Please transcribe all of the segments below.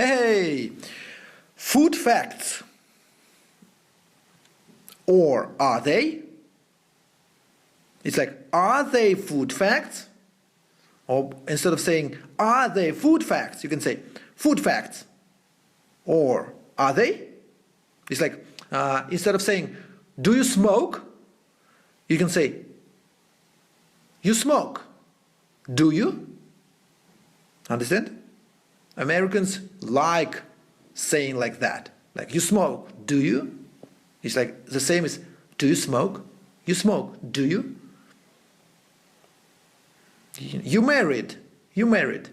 Hey! Food facts. Or are they? It's like, are they food facts? Or instead of saying, are they food facts, you can say, food facts. Or, are they? It's like, instead of saying, do you smoke? You can say, you smoke. Do you? Understand? Americans like saying like that. Like, you smoke. Do you? It's like the same as, do you smoke? You smoke. Do you? You married. You married.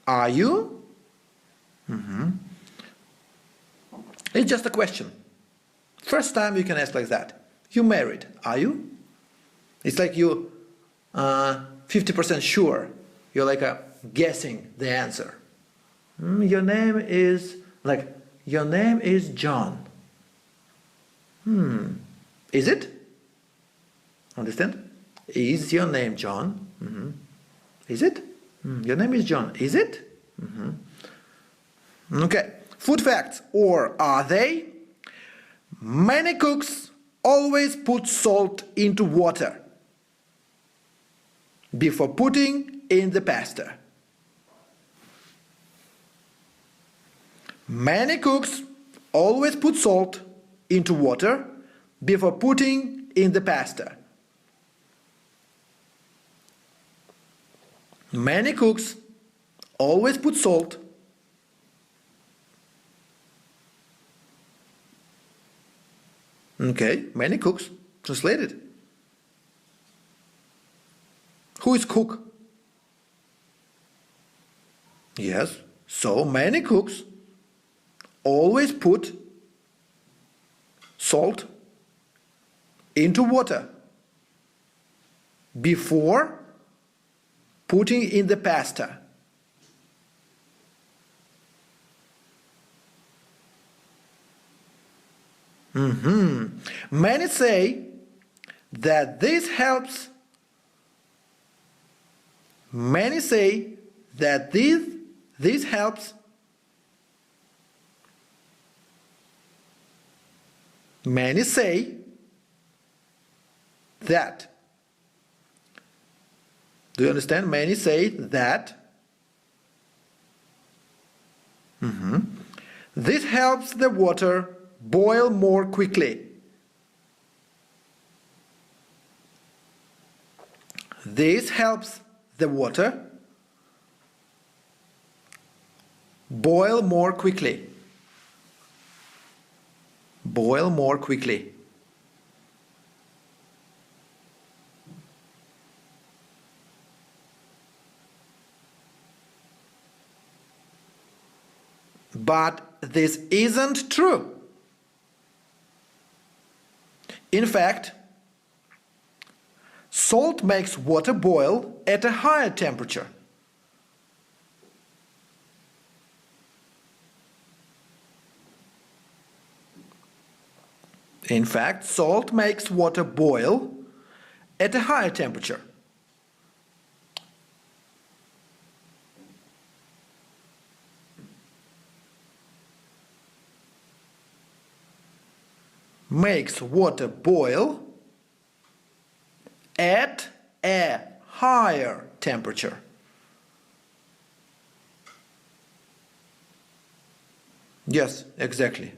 Are you? It's just a question. First time you can ask like that. You married. Are you? It's like you 50% sure. You're like guessing the answer. Your name is John. Is it? Understand? Is your name John? Is it? Your name is John. Is it? Okay. Food facts. Or are they? Many cooks always put salt into water before putting in the pasta. Many cooks always put salt into water before putting in the pasta. Many cooks always put salt. Okay, many cooks. Translated. Who is cook? Yes, so many cooks always put salt into water before putting in the pasta. Many say that this helps. Many say that this helps. Many say that. Do you understand? Many say that. This helps the water boil more quickly. This helps the water boil more quickly. Boil more quickly. But this isn't true. In fact, salt makes water boil at a higher temperature. In fact, salt makes water boil at a higher temperature. Makes water boil at a higher temperature. Yes, exactly.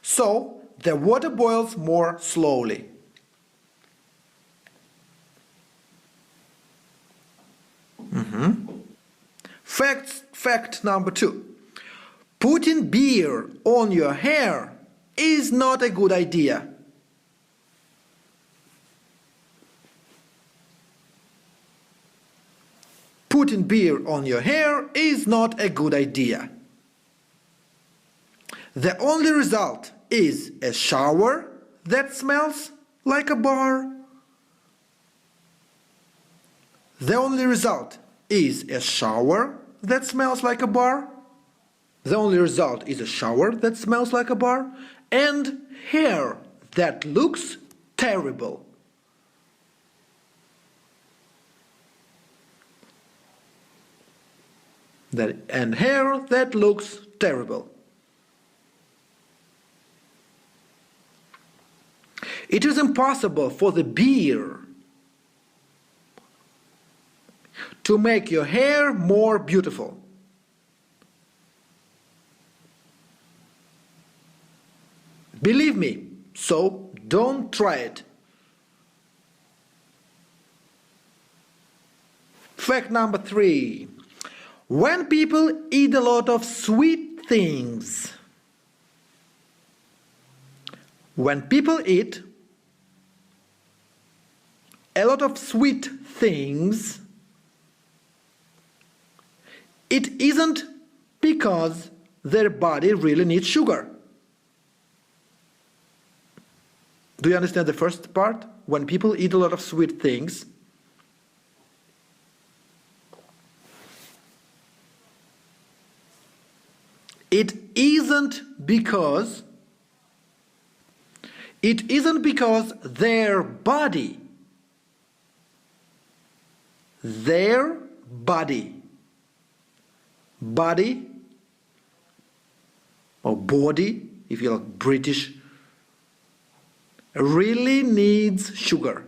So, the water boils more slowly. Fact number 2. Putting beer on your hair is not a good idea. Putting beer on your hair is not a good idea. The only result is a shower that smells like a bar. The only result is a shower that smells like a bar. The only result is a shower that smells like a bar. And hair that looks terrible. And hair that looks terrible. It is impossible for the beer to make your hair more beautiful. Believe me, so don't try it. Fact number 3. When people eat a lot of sweet things, when people eat a lot of sweet things, it isn't because their body really needs sugar. Do you understand the first part? When people eat a lot of sweet things, it isn't because their body or body, if you're British, really needs sugar.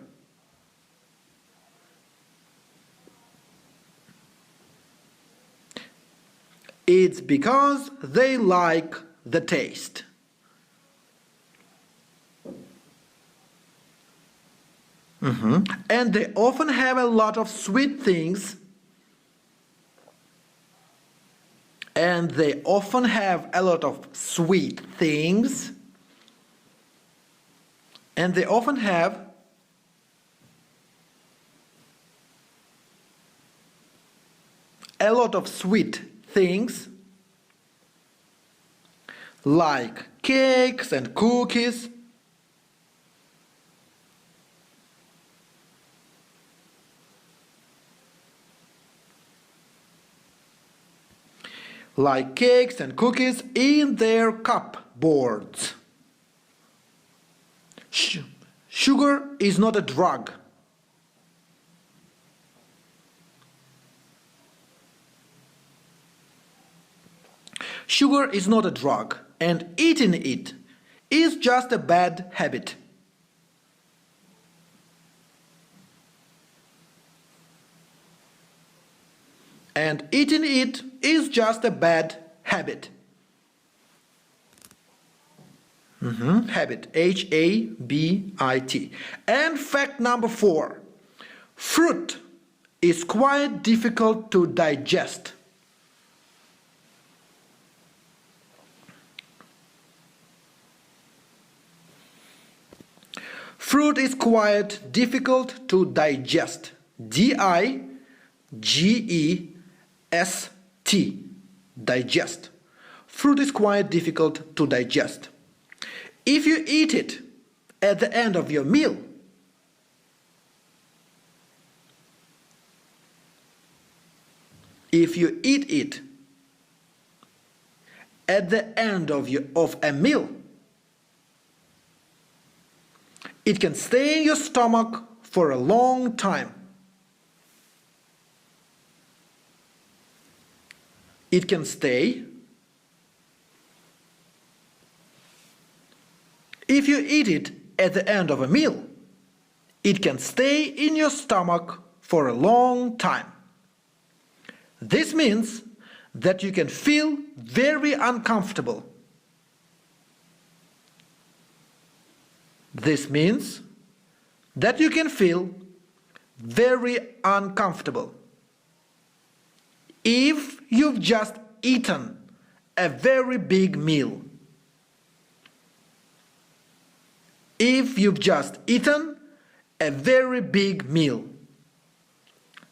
It's because they like the taste. And they often have a lot of sweet things. And they often have a lot of sweet things. And they often have a lot of sweet things like cakes and cookies, in their cupboards. Sugar is not a drug. Sugar is not a drug, and eating it is just a bad habit. And eating it is just a bad habit. Habit, H-A-B-I-T. And fact number 4. Fruit is quite difficult to digest. Fruit is quite difficult to digest. D-I-G-E-S-T. Digest. Fruit is quite difficult to digest. If you eat it at the end of your meal, it can stay in your stomach for a long time. It can stay. If you eat it at the end of a meal, it can stay in your stomach for a long time. This means that you can feel very uncomfortable. This means that you can feel very uncomfortable if you've just eaten a very big meal. If you've just eaten a very big meal.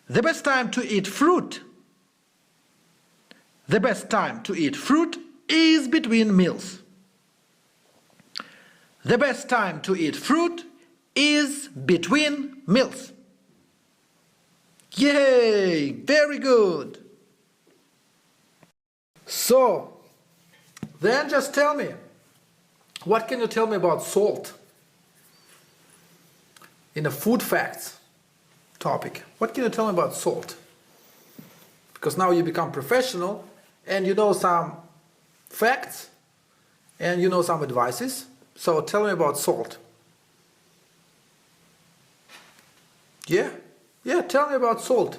The best time to eat fruit is between meals. The best time to eat fruit is between meals. Yay! Very good! So, then just tell me, what can you tell me about salt? In a food facts topic, what can you tell me about salt? Because now you become professional and you know some facts and you know some advices. So tell me about salt. Yeah, tell me about salt.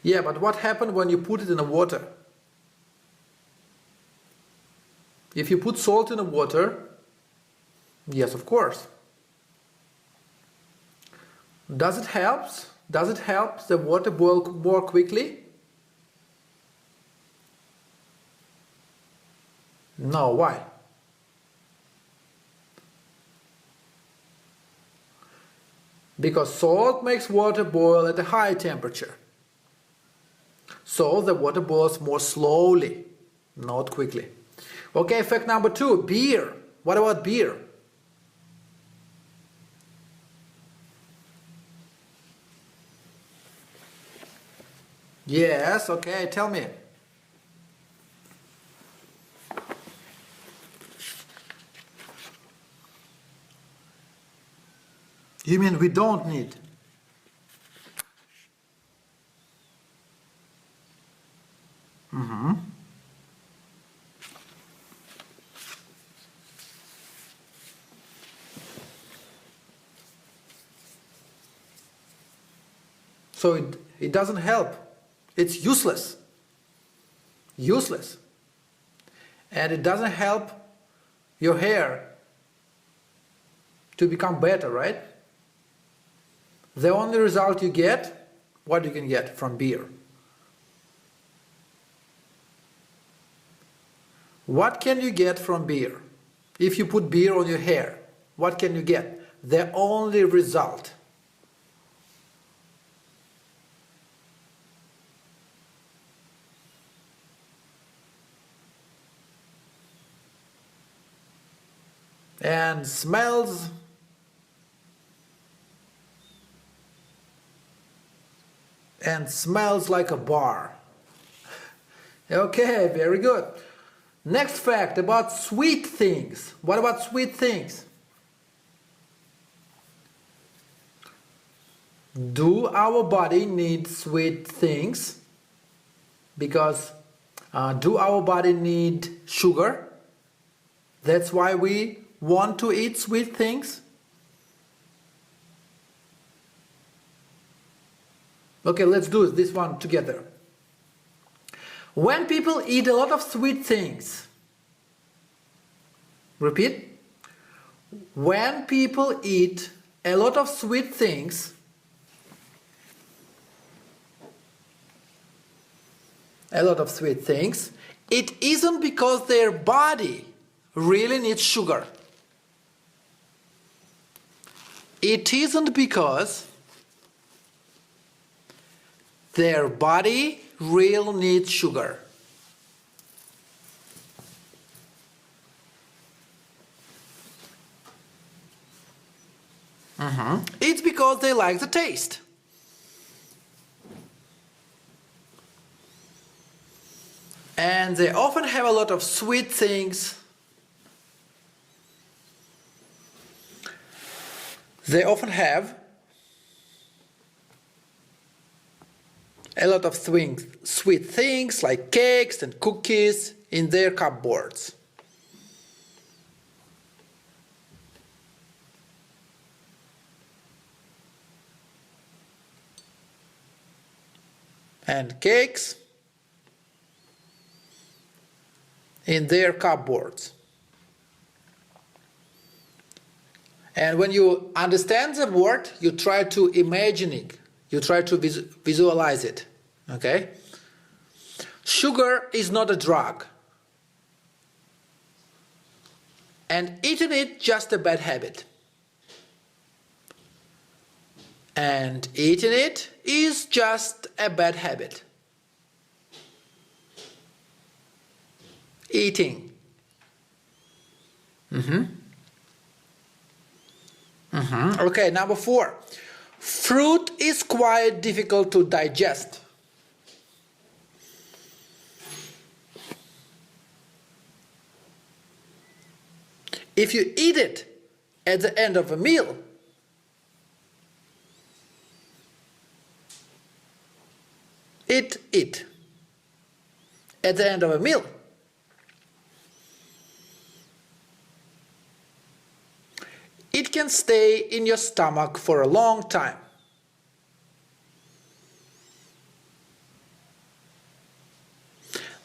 Yeah, but what happened when you put it in the water? If you put salt in the water, yes, of course. Does it help? Does it help the water boil more quickly? No, why? Because salt makes water boil at a high temperature. So the water boils more slowly, not quickly. Okay, fact number 2, beer. What about beer? Yes, okay, tell me. You mean we don't need? So it doesn't help. It's useless. Useless. And it doesn't help your hair to become better, right? The only result you get, what you can get from beer. What can you get from beer? If you put beer on your hair, what can you get? The only result. And smells like a bar. Okay, very good. Next fact about sweet things. What about sweet things? Do our body need sweet things? Because do our body need sugar? That's why we want to eat sweet things? Okay, let's do this one together. When people eat a lot of sweet things, repeat. When people eat a lot of sweet things, it isn't because their body really needs sugar. It isn't because their body really needs sugar. It's because they like the taste. And they often have a lot of sweet things. They often have a lot of sweet things like cakes and cookies in their cupboards. And cakes in their cupboards. And when you understand the word, you try to imagine it. You try to visualize it. Okay? Sugar is not a drug. And eating it just a bad habit. And eating it is just a bad habit. Eating. Okay, number 4. Fruit is quite difficult to digest. If you eat it at the end of a meal, Eat. At the end of a meal. It can stay in your stomach for a long time.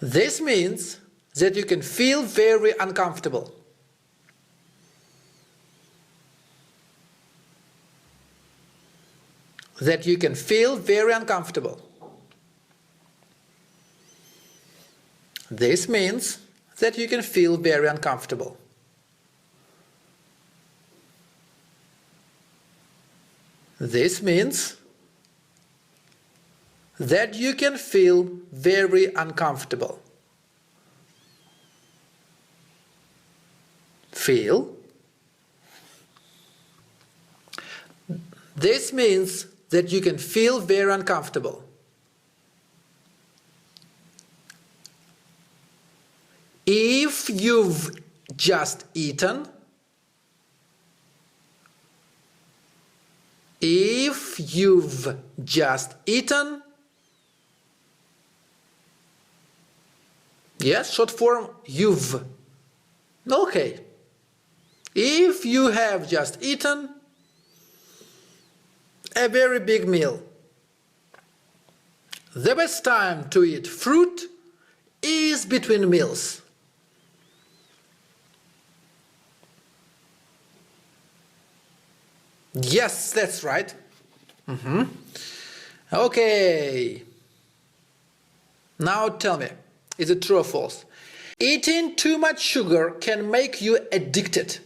This means that you can feel very uncomfortable. That you can feel very uncomfortable. This means that you can feel very uncomfortable. This means that you can feel very uncomfortable. Feel. This means that you can feel very uncomfortable. If you've just eaten, yes, short form, you've. Okay. If you have just eaten a very big meal, the best time to eat fruit is between meals. Yes, that's right. Okay. Now tell me, is it true or false? Eating too much sugar can make you addicted.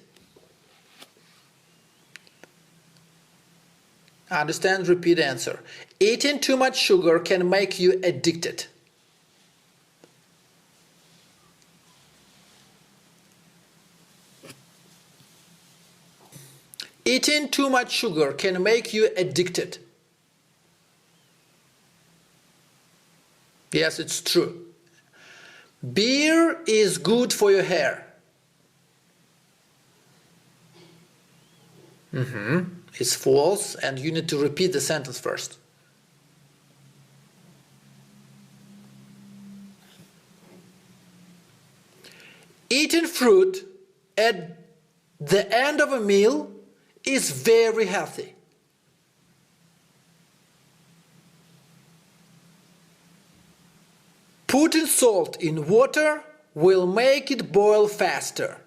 Understand, repeat, answer. Eating too much sugar can make you addicted. Eating too much sugar can make you addicted. Yes, it's true. Beer is good for your hair. It's false, and you need to repeat the sentence first. Eating fruit at the end of a meal is very healthy. Putting salt in water will make it boil faster.